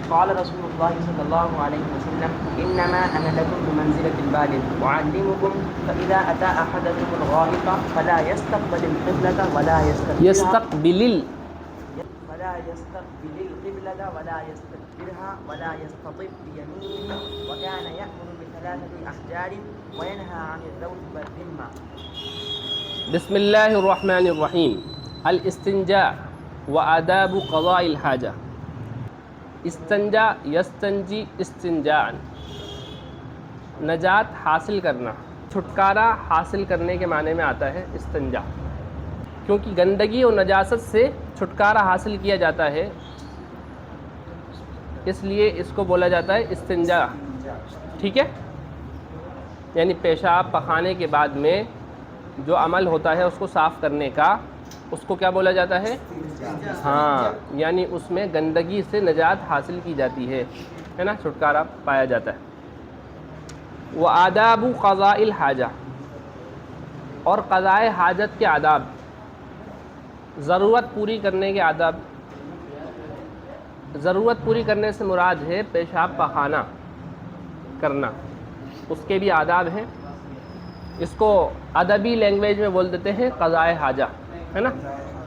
قال رسول الله صلى الله عليه وسلم إنما أنا لكم بمنزلة الوالد أعلمكم فإذا أتى أحدكم الغائط فلا يستقبل القبلة ولا يستدبرها ولا يستطب بيمينه وكان يأمر بثلاثة أحجار وينهى عن الذوق والذمة. بسم اللہ الرحمن الرحیم. الاستنجاء وآداب قضاء الحاجہ. استنجا یستنجی استنجاء، نجات حاصل کرنا، چھٹکارا حاصل کرنے کے معنی میں آتا ہے استنجا، کیونکہ گندگی اور نجاست سے چھٹکارا حاصل کیا جاتا ہے، اس لیے اس کو بولا جاتا ہے استنجا. ٹھیک ہے، یعنی پیشاب پخانے کے بعد میں جو عمل ہوتا ہے اس کو صاف کرنے کا، اس کو کیا بولا جاتا ہے؟ ہاں، یعنی اس میں گندگی سے نجات حاصل کی جاتی ہے نا، چھٹکارا پایا جاتا ہے. وآداب قضاء الحاجہ، اور قضاء حاجت کے آداب، ضرورت پوری کرنے کے آداب. ضرورت پوری کرنے سے مراد ہے پیشاب پخانہ کرنا، اس کے بھی آداب ہیں. اس کو ادبی لینگویج میں بول دیتے ہیں قضاء حاجہ، ہے نا،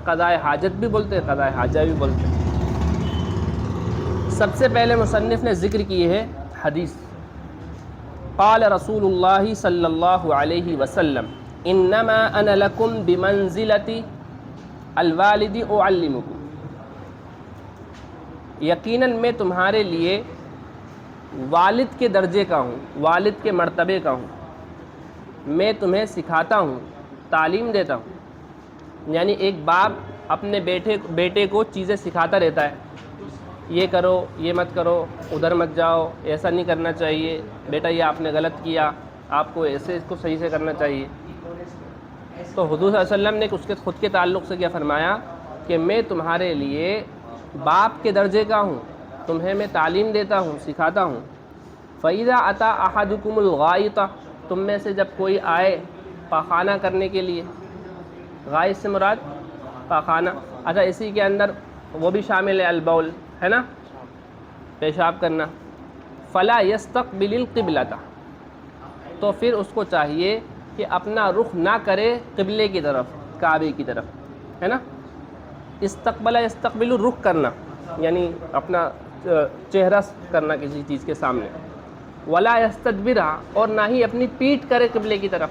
قضاء حاجت بھی بولتے ہیں، قضاء حاجہ بھی بولتے ہیں. سب سے پہلے مصنف نے ذکر کی ہے حدیث. قال رسول اللہ صلی اللہ علیہ وسلم انما انا لکم بمنزلۃ الوالد اعلمکم، یقیناً میں تمہارے لیے والد کے درجے کا ہوں، والد کے مرتبے کا ہوں، میں تمہیں سکھاتا ہوں، تعلیم دیتا ہوں. یعنی ایک باپ اپنے بیٹے کو چیزیں سکھاتا رہتا ہے، یہ کرو، یہ مت کرو، ادھر مت جاؤ، ایسا نہیں کرنا چاہیے بیٹا، یہ آپ نے غلط کیا، آپ کو ایسے اس کو صحیح سے کرنا چاہیے. تو حضور صلی اللہ علیہ وسلم نے اس کے خود کے تعلق سے کیا فرمایا کہ میں تمہارے لیے باپ کے درجے کا ہوں، تمہیں میں تعلیم دیتا ہوں، سکھاتا ہوں. فَإِذَا أَتَى أَحَدُكُمُ الْغَائِطَ، تم میں سے جب کوئی آئے پاخانہ کرنے کے لیے، غائط سے مراد پاخانہ. اچھا، اسی کے اندر وہ بھی شامل ہے البول، ہے نا، پیشاب کرنا. فَلَا يَسْتَقْبِلِ الْقِبْلَةَ، تو پھر اس کو چاہیے کہ اپنا رخ نہ کرے قبلے کی طرف، کعبے کی طرف، ہے نا. استقبل یستقبل، رخ کرنا یعنی اپنا چہرہ کرنا کسی چیز کے سامنے. ولا یستدبرها، اور نہ ہی اپنی پیٹھ کرے قبلے کی طرف،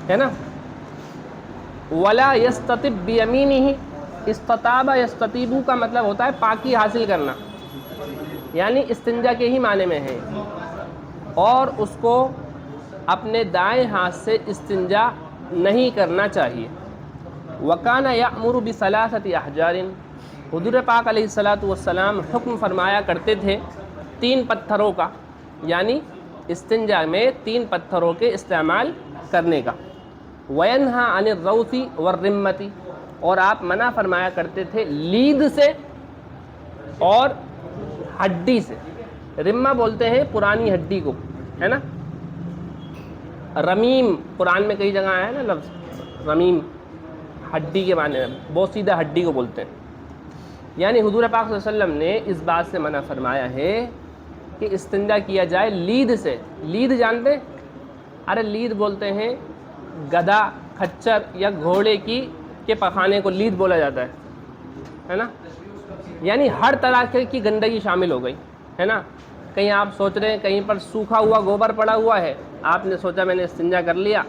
ہے نا. ولا یستطب بیمینہ، استطاب یستطیب کا مطلب ہوتا ہے پاکی حاصل کرنا، یعنی استنجا کے ہی معنی میں ہے. اور اس کو اپنے دائیں ہاتھ سے استنجا نہیں کرنا چاہیے. وکان یأمر بثلاثۃ احجار، حضور پاک علیہ الصلاۃ والسلام حکم فرمایا کرتے تھے 3 پتھروں کا، یعنی استنجا میں 3 پتھروں کے استعمال کرنے کا. وینہا عن الروث والرمۃ، اور آپ منع فرمایا کرتے تھے لید سے اور ہڈی سے. رمہ بولتے ہیں پرانی ہڈی کو، ہے نا. رمیم قرآن میں کئی جگہ آیا ہے نا لفظ رمیم، ہڈی کے معنی میں، بہت سیدھا ہڈی کو بولتے ہیں. یعنی حضور پاک صلی اللہ علیہ وسلم نے اس بات سے منع فرمایا ہے کہ استنجا کیا جائے لید سے. لید جانتے؟ ارے لید بولتے ہیں گدھا، کھچر یا گھوڑے کے پخانے کو لید بولا جاتا ہے نا. یعنی ہر طرح کی گندگی شامل ہو گئی، ہے نا. کہیں آپ سوچ رہے ہیں کہیں پر سوکھا ہوا گوبر پڑا ہوا ہے، آپ نے سوچا میں نے استنجا کر لیا.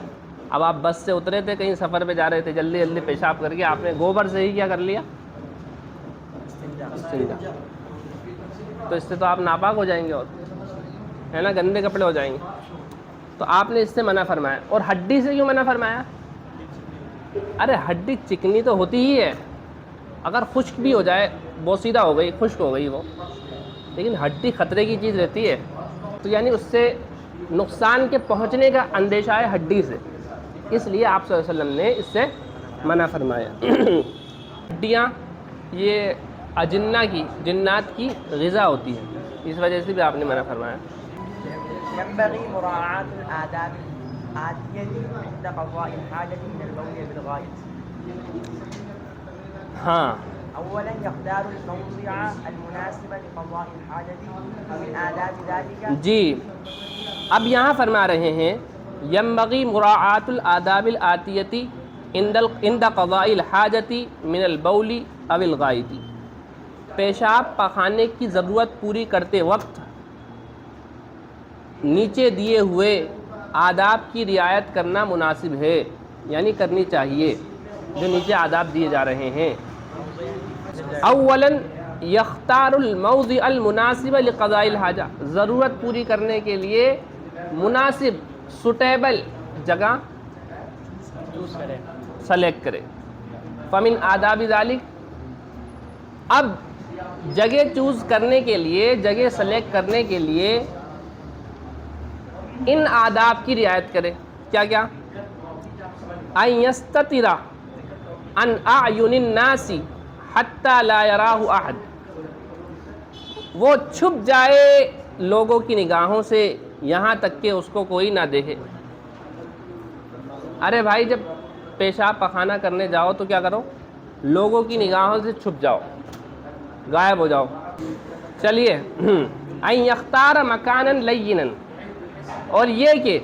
اب آپ بس سے اترے تھے، کہیں سفر پہ جا رہے تھے، جلدی جلدی پیشاب کر کے آپ نے گوبر سے ہی کیا کر لیا؟ استنجا. تو اس سے تو آپ ناپاک ہو جائیں گے، اور ہے نا گندے کپڑے ہو جائیں گے. تو آپ نے اس سے منع فرمایا. اور ہڈی سے کیوں منع فرمایا؟ ارے ہڈی چکنی تو ہوتی ہی ہے، اگر خشک بھی ہو جائے، بوسیدہ ہو گئی، خشک ہو گئی وہ، لیکن ہڈی خطرے کی چیز رہتی ہے. تو یعنی اس سے نقصان کے پہنچنے کا اندیشہ ہے ہڈی سے، اس لیے آپ صلی اللہ علیہ وسلم نے اس سے منع فرمایا. ہڈیاں یہ اجنہ کی، جنات کی غذا ہوتی ہے، اس وجہ سے بھی آپ نے منع فرمایا. ينبغي مراعاة الآداب الآتية عند قضاء الحاجة من البول بالغائط. ہاں، أولا يختار الموضع المناسب لقضاء الحاجة ومن آداب ذلك. جی اب یہاں فرما رہے ہیں ينبغي مراعاة الآداب الآتیتی عند قضاء الحاجة من البول او الغائط. پیشاب پخانے کی ضرورت پوری کرتے وقت نیچے دیے ہوئے آداب کی رعایت کرنا مناسب ہے، یعنی کرنی چاہیے جو نیچے آداب دیے جا رہے ہیں. اولا یختار الموضع المناسب لقضاء الحاجہ، ضرورت پوری کرنے کے لیے مناسب سوٹیبل جگہ سلیکٹ کرے. فمن آداب ذالک، اب جگہ چوز کرنے کے لیے، جگہ سلیکٹ کرنے کے لیے ان آداب کی رعایت کرے. کیا کیا؟ ان یستتر عن اعین الناس حتی لا یراہ احد، وہ چھپ جائے لوگوں کی نگاہوں سے یہاں تک کہ اس کو کوئی نہ دیکھے. ارے بھائی جب پیشاب پخانہ کرنے جاؤ تو کیا کرو؟ لوگوں کی نگاہوں سے چھپ جاؤ، غائب ہو جاؤ. چلیے ان یختار مکانا لینا، اور یہ کہ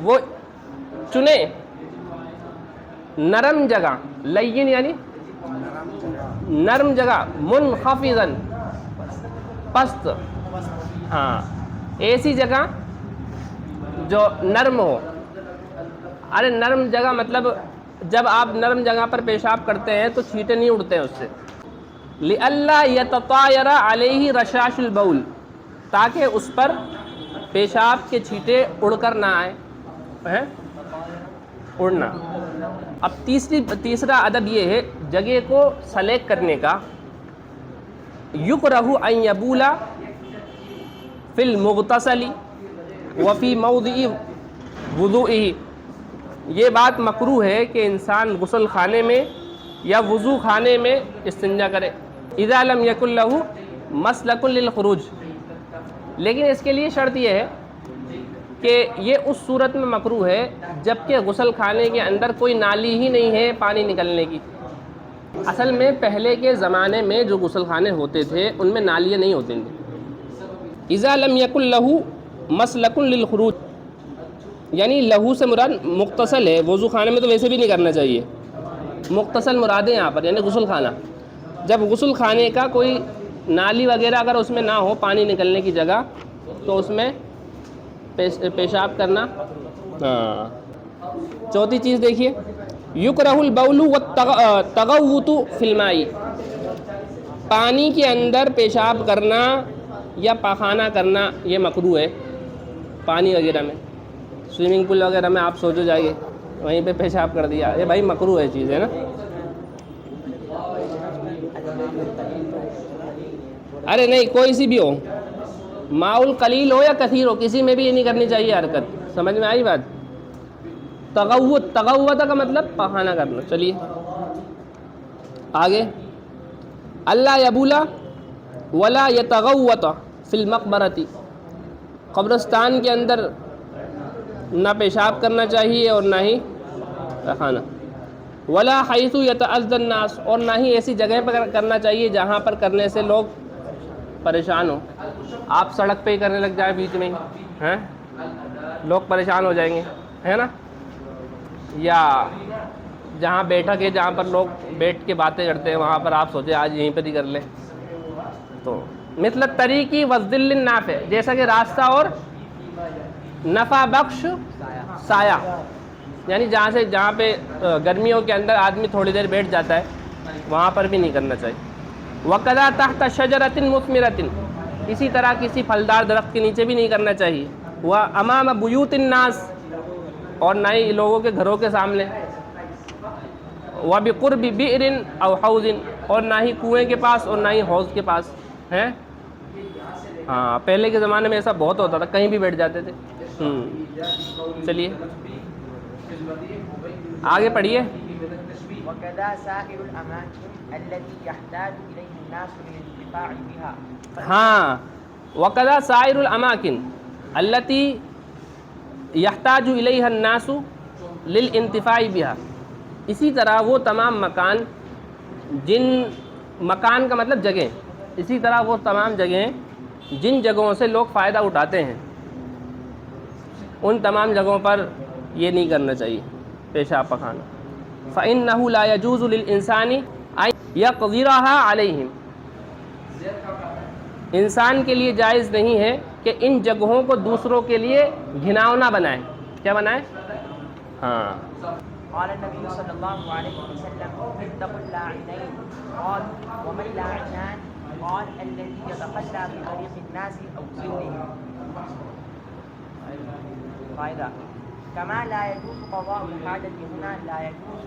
وہ چنے نرم جگہ، لین یعنی نرم جگہ، منخفضا پست، ہاں ایسی جگہ جو نرم ہو. ارے نرم جگہ مطلب جب آپ نرم جگہ پر پیشاب کرتے ہیں تو چھینٹے نہیں اڑتے ہیں اس سے. لئلا یتطایر علیہ رشاش البول، تاکہ اس پر پیشاب کے چھینٹے اڑ کر نہ آئے، اڑنا. اب تیسرا ادب یہ ہے جگہ کو سلیکٹ کرنے کا. یکرہ ان یبول فی المغتسل وفی موضع وضوئہ، یہ بات مکروہ ہے کہ انسان غسل خانے میں یا وضو خانے میں استنجا کرے. اذا لم یکن لہ مسلک للخروج، لیکن اس کے لیے شرط یہ ہے کہ یہ اس صورت میں مکروہ ہے جبکہ غسل خانے کے اندر کوئی نالی ہی نہیں ہے پانی نکلنے کی. اصل میں پہلے کے زمانے میں جو غسل خانے ہوتے تھے ان میں نالیاں نہیں ہوتی تھیں. اذا لم یکن لہ مسلک للخروج، یعنی لہو سے مراد مغتسل ہے. وضو خانے میں تو ویسے بھی نہیں کرنا چاہیے، مغتسل مراد ہے یہاں پر، یعنی غسل خانہ. جب غسل خانے کا کوئی نالی وغیرہ اگر اس میں نہ ہو پانی نکلنے کی جگہ تو اس میں پیشاب کرنا. ہاں چوتھی چیز دیکھیے، یکرہ البول والتغوط فی الماء، پانی کے اندر پیشاب کرنا یا پاخانہ کرنا یہ مکروہ ہے. پانی وغیرہ میں، سوئمنگ پول وغیرہ میں آپ سوچو جائیے وہیں پہ پیشاب کر دیا، یہ بھائی مکروہ ہے چیز ہے نا. ارے نہیں کوئی سی بھی ہو، ماؤل قلیل ہو یا کثیر ہو، کسی میں بھی یہ نہیں کرنی چاہیے حرکت. سمجھ میں آئی بات؟ تغوط کا مطلب پخانہ کرنا. چلیے آگے، اللہ یبولا ولا یتغوط فی المقبرۃ، قبرستان کے اندر نہ پیشاب کرنا چاہیے اور نہ ہی پخانہ. ولا حیث یتعذی الناس، اور نہ ہی ایسی جگہ پر کرنا چاہیے جہاں پر کرنے سے لوگ پریشان ہوں. آپ سڑک پہ ہی کرنے لگ جائیں بیچ میں ہیں، لوگ پریشان ہو جائیں گے، ہے نا. یا جہاں بیٹھک ہے، جہاں پر لوگ بیٹھ کے باتیں کرتے ہیں، وہاں پر آپ سوچیں آج یہیں پر ہی کر لیں. تو مثل الطریقی والظل النافع، جیسا کہ راستہ اور نفع بخش سایہ، یعنی جہاں پہ گرمیوں کے اندر آدمی تھوڑی دیر بیٹھ جاتا ہے وہاں پر بھی نہیں کرنا چاہیے. وَقَذَا تَحْتَ شَجَرَةٍ مُثْمِرَةٍ، اسی طرح کسی پھلدار درخت کے نیچے بھی نہیں کرنا چاہیے. وَأَمَامَ بُيُوتِ النَّاسِ، اور نہ ہی لوگوں کے گھروں کے سامنے. وَبِقُرْبِ بِئْرٍ أَوْ حَوْضٍ، اور نہ ہی کنویں کے پاس اور نہ ہی حوض کے پاس ہیں. ہاں پہلے کے زمانے میں ایسا بہت ہوتا تھا، کہیں بھی بیٹھ جاتے تھے. چلیے آگے پڑھیے. وكذا سائر الأماكن التي يحتاج إليه الناس للانتفاع بها. ہاں وكذا سائر الاماکن التي يحتاج إليها الناس للانتفاع بها، اسی طرح وہ تمام مکان جن مکان کا مطلب جگہ، اسی طرح وہ تمام جگہیں جن جگہوں سے لوگ فائدہ اٹھاتے ہیں ان تمام جگہوں پر یہ نہیں کرنا چاہیے پیشاب پخانا. فَإِنَّهُ لَا يَجُوزُ لِلْإِنسَانِ أَن يَقْذِرَهَا عَلَيْهِمْ، انسان کے لیے جائز نہیں ہے کہ ان جگہوں کو دوسروں کے لیے گھناؤنا بنائے. کیا بنائے؟ ہاں. قال النبي صلى الله عليه وسلم اتقوا اللاعنين قال وما اللاعنان قال الذي يتخلى في طريق الناس أو ظلهم. فائدہ كما لا يجوز قضاء الحاجة هنا لا يجوز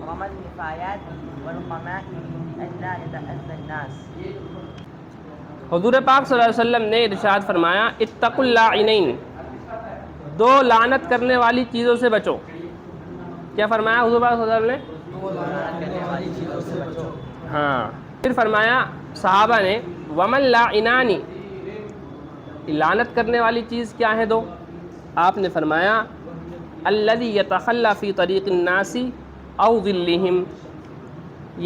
رمى النفايات والقمائم ألا يتأذى الناس. حضور پاک صلی اللہ علیہ وسلم نے ارشاد فرمایا اتقوا اللاعنین، دو لعنت کرنے والی چیزوں سے بچو. کیا فرمایا حضور پاک صلی اللہ علیہ وسلم نے؟ ہاں. پھر فرمایا صحابہ نے ومن لاعنانی، لعنت کرنے والی چیز کیا ہے دو؟ آپ نے فرمایا الذی یتخلی فی طریق الناس او ظلہم،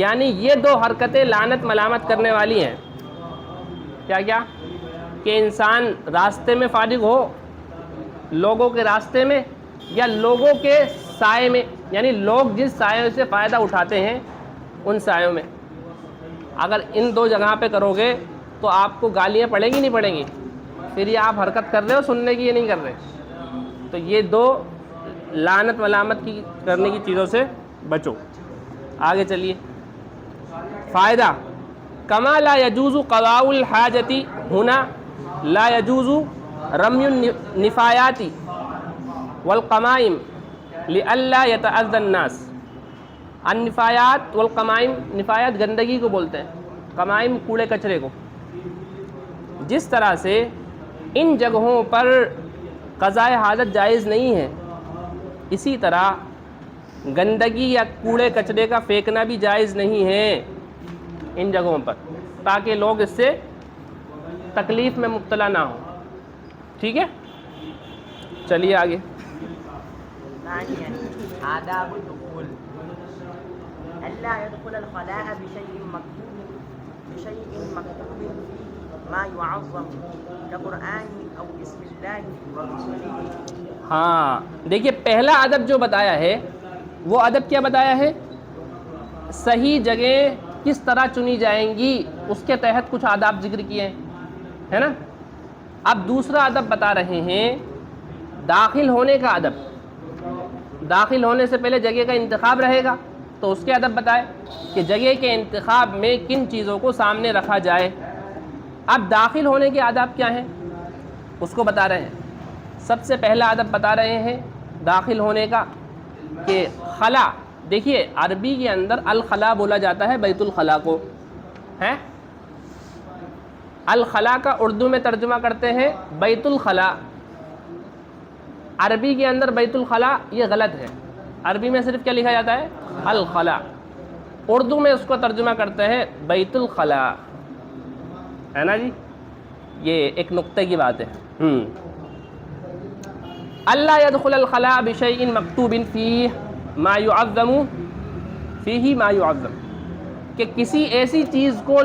یعنی یہ دو حرکتیں لعنت ملامت کرنے والی ہیں. کیا کیا؟ کہ انسان راستے میں فارغ ہو، لوگوں کے راستے میں یا لوگوں کے سائے میں، یعنی لوگ جس سائے سے فائدہ اٹھاتے ہیں ان سایوں میں. اگر ان دو جگہ پہ کرو گے تو آپ کو گالیاں پڑیں گی نہیں پڑیں گی؟ پھر یہ آپ حرکت کر رہے ہو سننے کی، یہ نہیں کر رہے. تو یہ دو لعنت ملامت کی کرنے کی چیزوں سے بچو. آگے چلیے. فائدہ کما لا یجوز قضاء الحاجۃ ہنا لا یجوز رمی النفایات والقمائم لئلا یتأذی الناس. النفایات والقمائم، نفایات گندگی کو بولتے ہیں، قمائم کوڑے کچرے کو. جس طرح سے ان جگہوں پر قضاء حاجت جائز نہیں ہے، اسی طرح گندگی یا کوڑے کچرے کا پھینکنا بھی جائز نہیں ہے ان جگہوں پر، تاکہ لوگ اس سے تکلیف میں مبتلا نہ ہوں. ٹھیک ہے، چلیے آگے. ثانيا آداب الدخول ألا يدخل الخلاء بشيء مكتوب فيه ما يعظم كقرآن أو بسم الله ورسوله. ہاں دیکھیے، پہلا ادب جو بتایا ہے وہ ادب کیا بتایا ہے؟ صحیح جگہ کس طرح چنی جائیں گی اس کے تحت کچھ آداب ذکر کیے ہیں، ہے نا. اب دوسرا ادب بتا رہے ہیں داخل ہونے کا ادب. داخل ہونے سے پہلے جگہ کا انتخاب رہے گا تو اس کے ادب بتائے کہ جگہ کے انتخاب میں کن چیزوں کو سامنے رکھا جائے. اب داخل ہونے کے آداب کیا ہیں اس کو بتا رہے ہیں. سب سے پہلا ادب بتا رہے ہیں داخل ہونے کا کہ خلا. دیکھیے عربی کے اندر الخلا بولا جاتا ہے بیت الخلا کو، ہے. الخلا کا اردو میں ترجمہ کرتے ہیں بیت الخلا. عربی کے اندر بیت الخلا یہ غلط ہے. عربی میں صرف کیا لکھا جاتا ہے؟ الخلا. اردو میں اس کو ترجمہ کرتے ہیں بیت الخلا، ہے نا جی. یہ ایک نقطے کی بات ہے. اللہ يدخل الخلاء بشيء مكتوب فيه ما يعظم فيه ما يعظم، کہ کسی ایسی چیز کو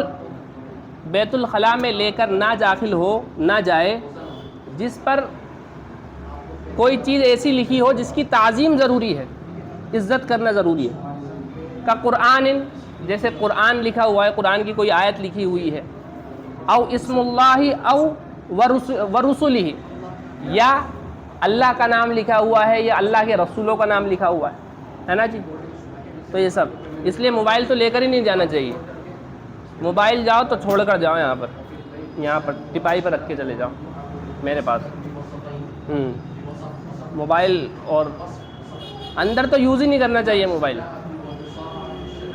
بیت الخلاء میں لے کر نہ داخل ہو، نہ جائے جس پر کوئی چیز ایسی لکھی ہو جس کی تعظیم ضروری ہے، عزت کرنا ضروری ہے. کا قرآن، جیسے قرآن لکھا ہوا ہے، قرآن کی کوئی آیت لکھی ہوئی ہے. او اسم اللہ او ورسلہ، یا اللہ کا نام لکھا ہوا ہے یا اللہ کے رسولوں کا نام لکھا ہوا ہے نا جی. تو یہ سب اس لیے موبائل تو لے کر ہی نہیں جانا چاہیے. موبائل جاؤ تو چھوڑ کر جاؤ، یہاں پر ٹپائی پر رکھ کے چلے جاؤ میرے پاس. موبائل اور اندر تو یوز ہی نہیں کرنا چاہیے. موبائل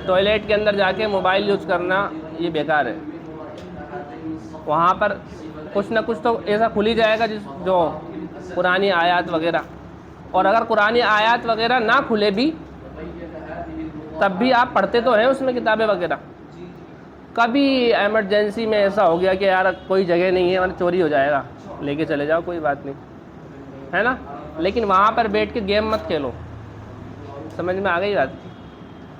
ٹوائلٹ کے اندر جا کے موبائل یوز کرنا یہ بیکار ہے. وہاں پر کچھ نہ کچھ تو ایسا کھل ہی جائے گا جو قرآنی آیات وغیرہ. اور اگر قرآنی آیات وغیرہ نہ کھلے بھی تب بھی آپ پڑھتے تو ہیں اس میں کتابیں وغیرہ. کبھی ایمرجنسی میں ایسا ہو گیا کہ یار کوئی جگہ نہیں ہے اور چوری ہو جائے گا، لے کے چلے جاؤ، کوئی بات نہیں، ہے نا. لیکن وہاں پر بیٹھ کے گیم مت کھیلو. سمجھ میں آ گئی بات؟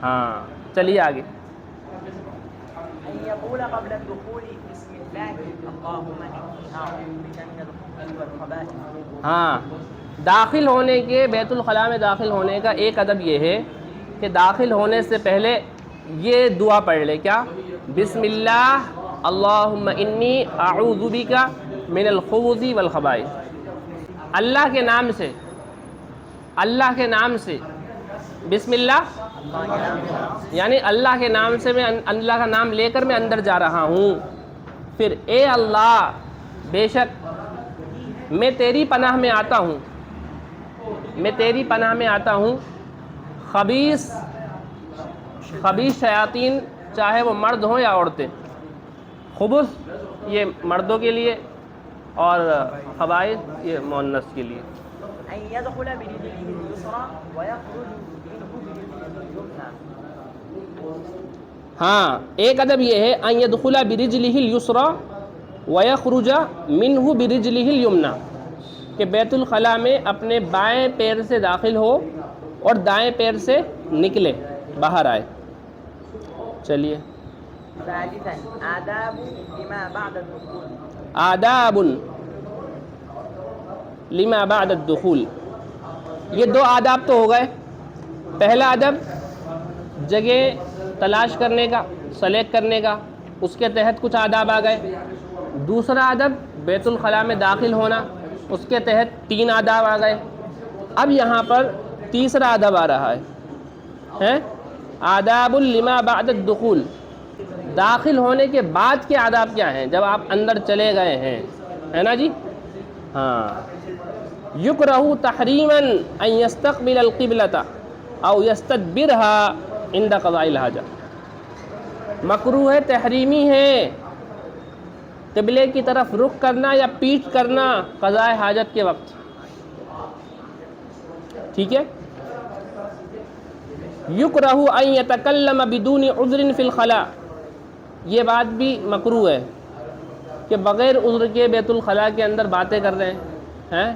ہاں چلیے آگے. أن يقول قبل الدخول بسم الله اللهم إني أعوذ بك من الخبث والخبائث. ہاں، داخل ہونے کے بیت الخلاء میں داخل ہونے کا ایک ادب یہ ہے کہ داخل ہونے سے پہلے یہ دعا پڑھ لے. کیا؟ بسم اللہ اللہم انی اعوذ بک من الخبث والخبائث. اللہ کے نام سے، اللہ کے نام سے، بسم اللہ یعنی اللہ کے نام سے، میں اللہ کا نام لے کر میں اندر جا رہا ہوں. پھر اے اللہ بے شک میں تیری پناہ میں آتا ہوں، میں تیری پناہ میں آتا ہوں خبیث شیاطین، چاہے وہ مرد ہوں یا عورتیں. خبث یہ مردوں کے لیے اور خبائث یہ مؤنث کے لیے. أن يدخل برجله اليسرى ويخرج منه برجله اليمنى. ہاں، ایک ادب یہ ہے ان يدخل برجله اليسرى ويخرج منه برجله اليمنى، کہ بیت الخلاء میں اپنے بائیں پیر سے داخل ہو اور دائیں پیر سے نکلے، باہر آئے. چلیے. ثالثا آداب لما بعد الدخول. آداب لما بعد الدخول، یہ دو آداب تو ہو گئے. پہلا ادب جگہ تلاش کرنے کا، سلیکٹ کرنے کا، اس کے تحت کچھ آداب آ گئے. دوسرا ادب بیت الخلاء میں داخل ہونا، اس کے تحت 3 آداب آ گئے. اب یہاں پر تیسرا ادب آ رہا ہے آداب لما بعد الدخول. داخل ہونے کے بعد کے آداب کیا ہیں جب آپ اندر چلے گئے ہیں، ہے نا جی؟ ہاں. یکرہ تحریما ان یستقبل القبلۃ او یستدبرها عند قضاء الحاجہ. مکروہ ہے، تحریمی ہے قبلے کی طرف رخ کرنا یا پیٹ کرنا قضاء حاجت کے وقت. ٹھیک ہے. یکرہ ان یتکلم بدون عذر فی الخلاء، یہ بات بھی مکروہ ہے کہ بغیر عذر کے بیت الخلاء کے اندر باتیں کر رہے ہیں.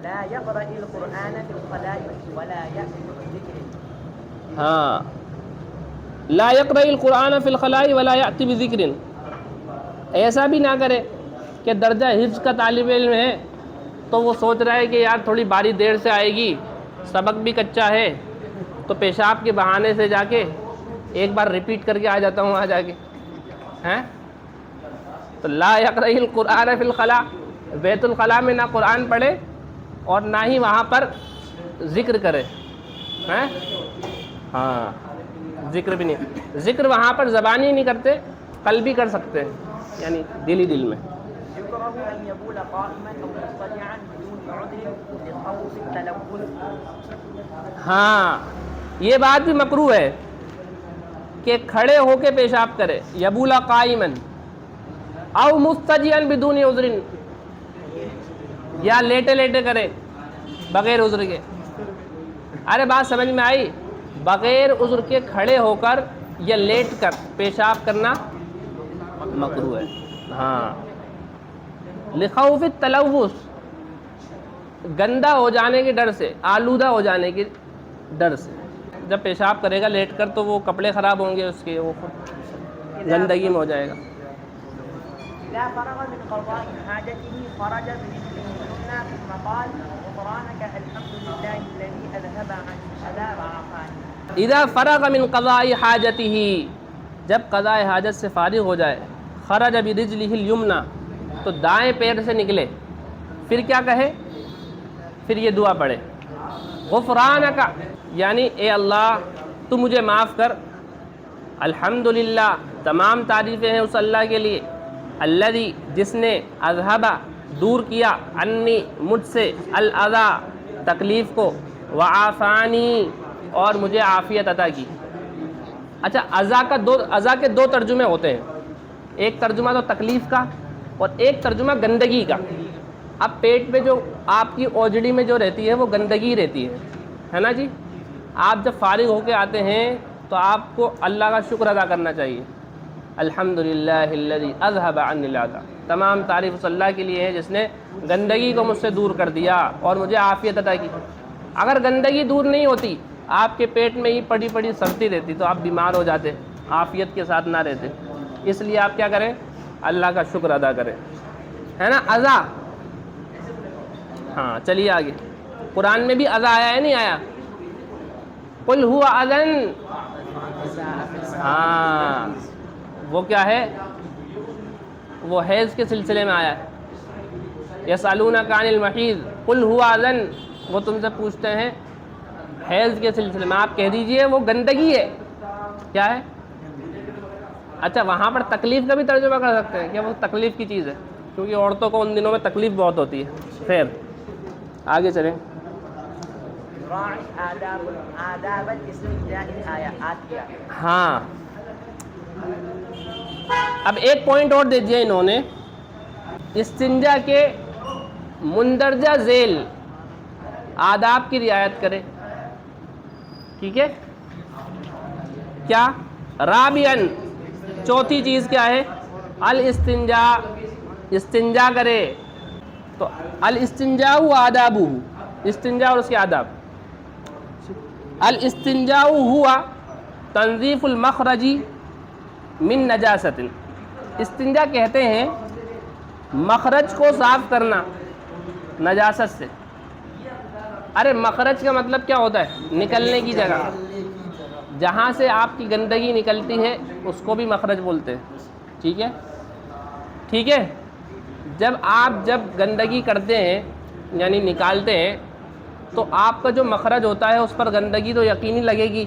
لا يقرأ القرآن في الخلاء ولا يأتي بذكر. ہاں، لا يقرأ القرآن فی الخلاء ولا یأتی بذکر. ایسا بھی نہ کرے کہ درجہ حفظ کا طالب علم ہے تو وہ سوچ رہا ہے کہ یار تھوڑی باری دیر سے آئے گی، سبق بھی کچا ہے، تو پیشاب کے بہانے سے جا کے ایک بار ریپیٹ کر کے آ جاتا ہوں وہاں جا کے. ہیں تو لا یقرأ القرآن فی الخلاء، بیت الخلاء میں نہ قرآن پڑھے اور نہ ہی وہاں پر ذکر کرے. ہیں ہاں، ذکر بھی نہیں. ذکر وہاں پر زبانی نہیں کرتے، قلبی کر سکتے ہیں، یعنی دلی دل میں. يكره أن يبول قائما أو مضطجعا بدون عذر لخوف التلوث. ہاں، یہ بات بھی مکروہ ہے کہ کھڑے ہو کے پیشاب کرے. یبولا قائما او مضطجعا بدون عذر، یا لیٹے لیٹے کرے بغیر عذر کے. ارے بات سمجھ میں آئی؟ بغیر عذر کے کھڑے ہو کر یا لیٹ کر پیشاب کرنا مکروہ ہے. ہاں، لخوف التلوث، گندہ ہو جانے کے ڈر سے، آلودہ ہو جانے کے ڈر سے. جب پیشاب کرے گا لیٹ کر تو وہ کپڑے خراب ہوں گے اس کے، وہ گندگی میں ہو جائے گا. إذا فرغ من قضاء حاجته خرج برجله اليمنى ثم قال غفرانك الحمد لله الذي أذهب عني الأذى وعافاني. اذا فرغ من قضاء حاجته، جب قضاء حاجت سے فارغ ہو جائے، خرج برجله اليمنى تو دائیں پیر سے نکلے. پھر کیا کہے؟ پھر یہ دعا پڑھے غفرانک، یعنی اے اللہ تو مجھے معاف کر. الحمدللہ، تمام تعریفیں ہیں اس اللہ کے لیے، الذی جس نے اذہبا دور کیا، انی مجھ سے، الاذی تکلیف کو، وعافانی اور مجھے عافیت عطا کی. اچھا، اذا کے دو ترجمے ہوتے ہیں، ایک ترجمہ تو تکلیف کا اور ایک ترجمہ گندگی کا. اب پیٹ میں جو آپ کی اوجڑی میں جو رہتی ہے وہ گندگی رہتی ہے نا جی. آپ جب فارغ ہو کے آتے ہیں تو آپ کو اللہ کا شکر ادا کرنا چاہیے. الحمدللہ الذی اذہب عنی الاذی، تمام تعریف اس اللہ کے لیے ہے جس نے گندگی کو مجھ سے دور کر دیا اور مجھے عافیت عطا کی. اگر گندگی دور نہیں ہوتی، آپ کے پیٹ میں ہی پڑی پڑی سڑتی رہتی تو آپ بیمار ہو جاتے. عافیت کے ساتھ نہ رہتے، اس لیے آپ کیا کریں؟ اللہ کا شکر ادا کریں، ہے نا؟ اذا، ہاں چلیے آگے، قرآن میں بھی اذا آیا ہے نہیں آیا؟ قل هو اذن، ہاں وہ کیا ہے؟ وہ حیض کے سلسلے میں آیا ہے۔ یسألونک عن المحیض قل هو اذن، وہ تم سے پوچھتے ہیں حیض کے سلسلے میں، آپ کہہ دیجئے وہ گندگی ہے۔ کیا ہے؟ اچھا وہاں پر تکلیف کا بھی ترجمہ کر سکتے ہیں کہ وہ تکلیف کی چیز ہے، کیونکہ عورتوں کو ان دنوں میں تکلیف بہت ہوتی ہے۔ خیر آگے چلیں۔ راعی آداب الاستنجاء آتیہ۔ ہاں اب ایک پوائنٹ اور دے دیا انہوں نے، استنجا کے مندرجہ ذیل آداب کی رعایت کرے، ٹھیک ہے؟ کیا؟ رابعاً، چوتھی چیز کیا ہے؟ الاستنجا، استنجا کرے۔ تو الاستنجاء آدابہ، استنجا اور اس کے آداب۔ الاستنجاء ہوا تنظیف المخرج من نجاست، استنجا کہتے ہیں مخرج کو صاف کرنا نجاست سے۔ ارے مخرج کا مطلب کیا ہوتا ہے؟ نکلنے کی جگہ، جہاں سے آپ کی گندگی نکلتی ہے اس کو بھی مخرج بولتے ہیں، ٹھیک ہے؟ ٹھیک ہے، جب آپ گندگی کرتے ہیں یعنی نکالتے ہیں تو آپ کا جو مخرج ہوتا ہے اس پر گندگی تو یقینی لگے گی،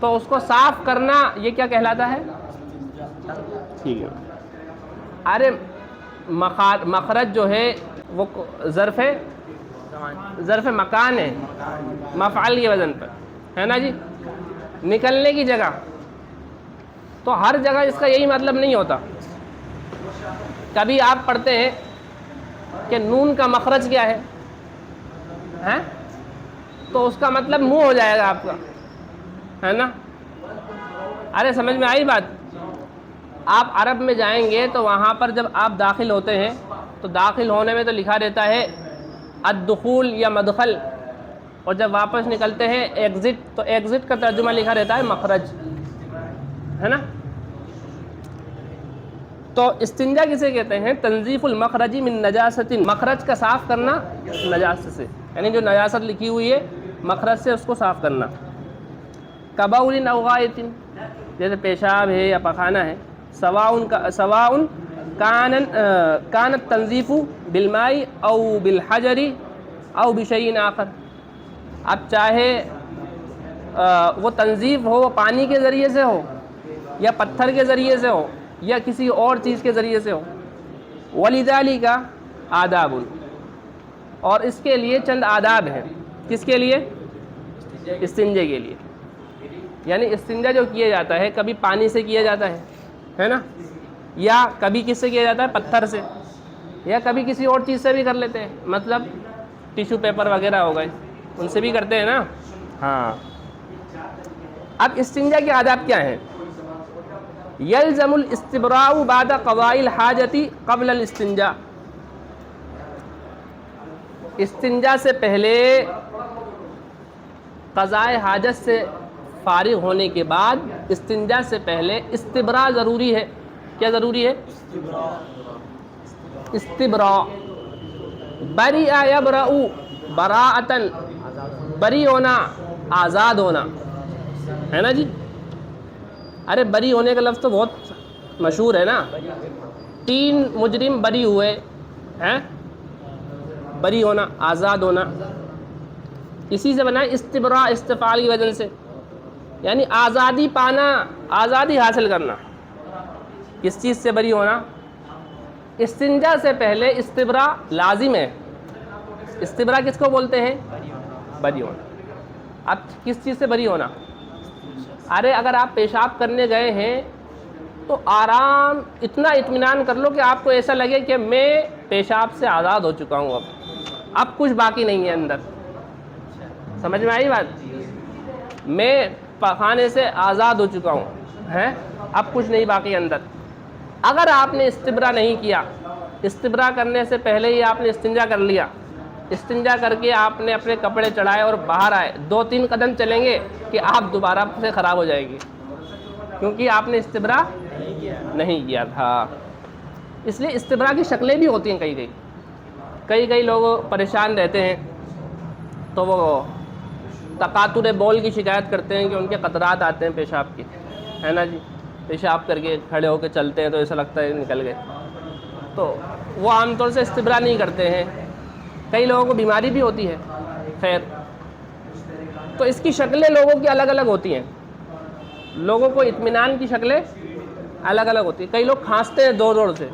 تو اس کو صاف کرنا یہ کیا کہلاتا ہے؟ ٹھیک ہے۔ ارے مخرج جو ہے وہ ظرف مکان ہے، مفعل کے وزن پر، ہے نا جی؟ نکلنے کی جگہ، تو ہر جگہ اس کا یہی مطلب نہیں ہوتا۔ کبھی آپ پڑھتے ہیں کہ نون کا مخرج کیا ہے، ہیں؟ تو اس کا مطلب منہ ہو جائے گا آپ کا، ہے نا؟ ارے سمجھ میں آئی بات؟ آپ عرب میں جائیں گے تو وہاں پر جب آپ داخل ہوتے ہیں تو داخل ہونے میں تو لکھا رہتا ہے الدخول یا مدخل، اور جب واپس نکلتے ہیں ایگزٹ، تو ایگزٹ کا ترجمہ لکھا رہتا ہے مخرج، ہے نا؟ تو استنجا کسے کہتے ہیں؟ تنظیف المخرج من نجاست، مخرج کا صاف کرنا نجاست سے، یعنی جو نجاست لکھی ہوئی ہے مخرج سے اس کو صاف کرنا۔ کبول او غائط، جیسے پیشاب ہے یا پخانہ ہے، سواء کانت تنظیف بالماء او بالحجر او بشیء آخر، اب چاہے وہ تنظیف ہو وہ پانی کے ذریعے سے ہو یا پتھر کے ذریعے سے ہو یا کسی اور چیز کے ذریعے سے ہو۔ وَلِذَلِكَ آداب، اور اس کے لیے چند آداب ہیں۔ کس کے لیے؟ استنجے کے لیے، یعنی استنجا جو کیا جاتا ہے کبھی پانی سے کیا جاتا ہے نا؟ یا کبھی کس سے کیا جاتا ہے؟ پتھر سے، یا کبھی کسی اور چیز سے بھی کر لیتے ہیں، مطلب ٹیشو پیپر وغیرہ ہو گئے ان سے بھی کرتے ہیں نا؟ ہاں۔ اب استنجا کے آداب کیا ہیں؟ یلزم الاستبراء بعد قضاء الحاجت قبل الاستنجاء، استنجا سے پہلے قضاء حاجت سے فارغ ہونے کے بعد استنجا سے پہلے استبراء ضروری ہے۔ کیا ضروری ہے؟ استبراء، بریء یبرأ براءۃً، بری ہونا، آزاد ہونا، ہے نا جی؟ ارے بری ہونے کا لفظ تو بہت مشہور ہے نا، 3 مجرم بری ہوئے ہیں، بری ہونا، آزاد ہونا، اسی سے بنا ہے استبراء، استفعال کی وجہ سے، یعنی آزادی پانا، آزادی حاصل کرنا۔ کس چیز سے بری ہونا؟ استنجا سے پہلے استبراء لازم ہے۔ استبراء کس کو بولتے ہیں؟ بری ہونا۔ اب کس چیز سے بری ہونا؟ ارے اگر آپ پیشاب کرنے گئے ہیں تو آرام، اتنا اطمینان کر لو کہ آپ کو ایسا لگے کہ میں پیشاب سے آزاد ہو چکا ہوں، اب کچھ باقی نہیں ہے اندر۔ سمجھ میں آئی بات؟ میں پخانے سے آزاد ہو چکا ہوں، ہیں؟ اب کچھ نہیں باقی اندر۔ اگر آپ نے استبراء نہیں کیا، استبراء کرنے سے پہلے ہی آپ نے استنجا کر لیا، استنجا کر کے آپ نے اپنے کپڑے چڑھائے اور باہر آئے، 2-3 قدم چلیں گے کہ آپ دوبارہ سے خراب ہو جائے گی، کیونکہ آپ نے استبرا نہیں کیا تھا. اس لیے استبرا کی شکلیں بھی ہوتی ہیں. کئی لوگ پریشان رہتے ہیں تو وہ تقاطر بول کی شکایت کرتے ہیں کہ ان کے قطرات آتے ہیں پیشاب کے, ہے نا جی. پیشاب کر کے کھڑے ہو کے چلتے ہیں تو ایسا لگتا ہے نکل گئے. تو وہ عام طور سے استبرا نہیں کرتے ہیں. کئی لوگوں کو بیماری بھی ہوتی ہے. خیر, تو اس کی شکلیں لوگوں کی الگ الگ ہوتی ہیں. لوگوں کو اطمینان کی شکلیں الگ الگ ہوتی ہیں. کئی لوگ کھانستے ہیں زور سے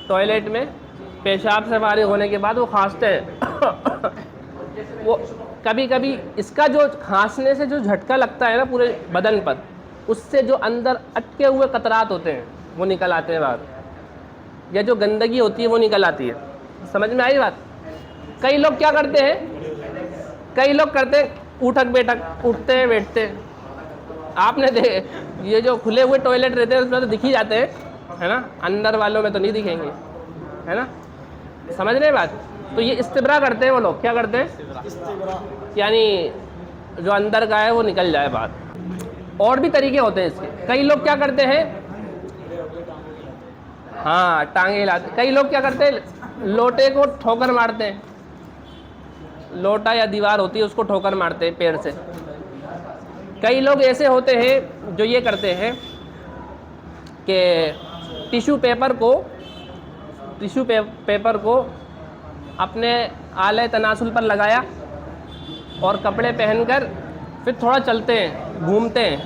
ٹوائلٹ میں, پیشاب سے فارغ ہونے کے بعد وہ کھانستے ہیں. وہ کبھی اس کا جو کھانسنے سے جو جھٹکا لگتا ہے نا پورے بدن پر, اس سے جو اندر اٹکے ہوئے قطرات ہوتے ہیں وہ نکل آتے ہیں باہر, یا جو گندگی ہوتی ہے وہ نکل آتی ہے. سمجھ میں آئی بات؟ کئی لوگ کیا کرتے ہیں, اٹھک بیٹھک, اٹھتے ہیں بیٹھتے ہیں. آپ نے یہ جو کھلے ہوئے ٹوائلٹ رہتے ہیں اس میں تو دکھ ہی جاتے ہیں, ہے نا. اندر والوں میں تو نہیں دکھیں گے, ہے نا. سمجھ رہے بات؟ تو یہ استبرا کرتے ہیں وہ لوگ. کیا کرتے ہیں؟ یعنی جو اندر کا ہے وہ نکل جائے باہر. اور بھی طریقے ہوتے ہیں اس کے. کئی لوگ کیا کرتے ہیں, ہاں ٹانگیں ہلاتے. کئی لوگ کیا کرتے ہیں, لوٹے کو ٹھوکر مارتے ہیں. لوٹا یا دیوار ہوتی ہے اس کو ٹھوکر مارتے ہیں پیر سے. کئی لوگ ایسے ہوتے ہیں جو یہ کرتے ہیں کہ ٹیشو پیپر کو اپنے آلہ تناسل پر لگایا اور کپڑے پہن کر پھر تھوڑا چلتے ہیں, گھومتے ہیں,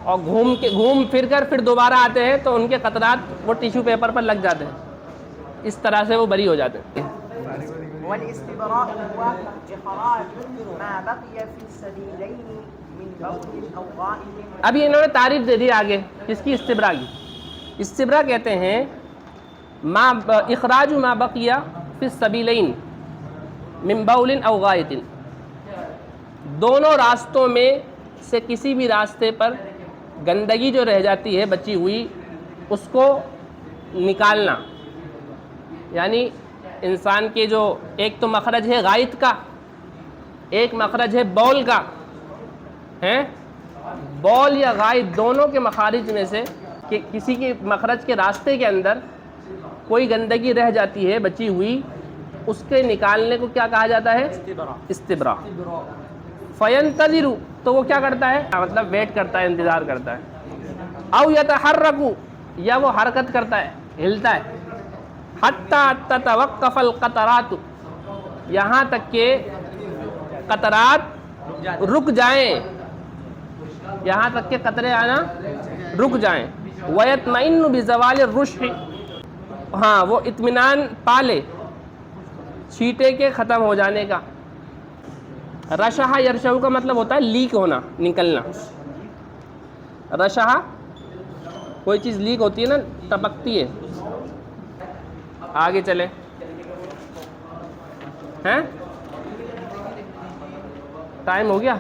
اور گھوم پھر کر پھر دوبارہ آتے ہیں تو ان کے قطرات وہ ٹیشو پیپر پر لگ جاتے ہیں. اس طرح سے وہ بری ہو جاتے ہیں. والاستبراء هو إخراج ما بقي في السبيلين من بول أو غائط. ابھی انہوں نے تعریف دے دی آگے کس کی, استبرا کی. استبرا کہتے ہیں اخراج ما بقي في السبيلين من بول او غائط, دونوں راستوں میں سے کسی بھی راستے پر گندگی جو رہ جاتی ہے بچی ہوئی اس کو نکالنا. یعنی انسان کے جو ایک تو مخرج ہے غائط کا, ایک مخرج ہے بول کا, ہے بول یا غائط دونوں کے مخارج میں سے کہ کسی کے مخرج کے راستے کے اندر کوئی گندگی رہ جاتی ہے بچی ہوئی, اس کے نکالنے کو کیا کہا جاتا ہے؟ استبرا. فینتظر, تو وہ کیا کرتا ہے, مطلب ویٹ کرتا ہے, انتظار کرتا ہے. او یتحرک, یا وہ حرکت کرتا ہے, ہلتا ہے. حتی تتوقف القطرات, یہاں تک کہ قطرات رک جائیں, یہاں تک کہ قطرے آنا رک جائیں. ویطمئن بزوال الرشح, ہاں وہ اطمینان پالے چھیٹے کے ختم ہو جانے کا. رشح یرشح کا مطلب ہوتا ہے لیک ہونا, نکلنا. رشح کوئی چیز لیک ہوتی ہے نا, ٹپکتی ہے. آگے چلیں, ہیں ٹائم ہو گیا.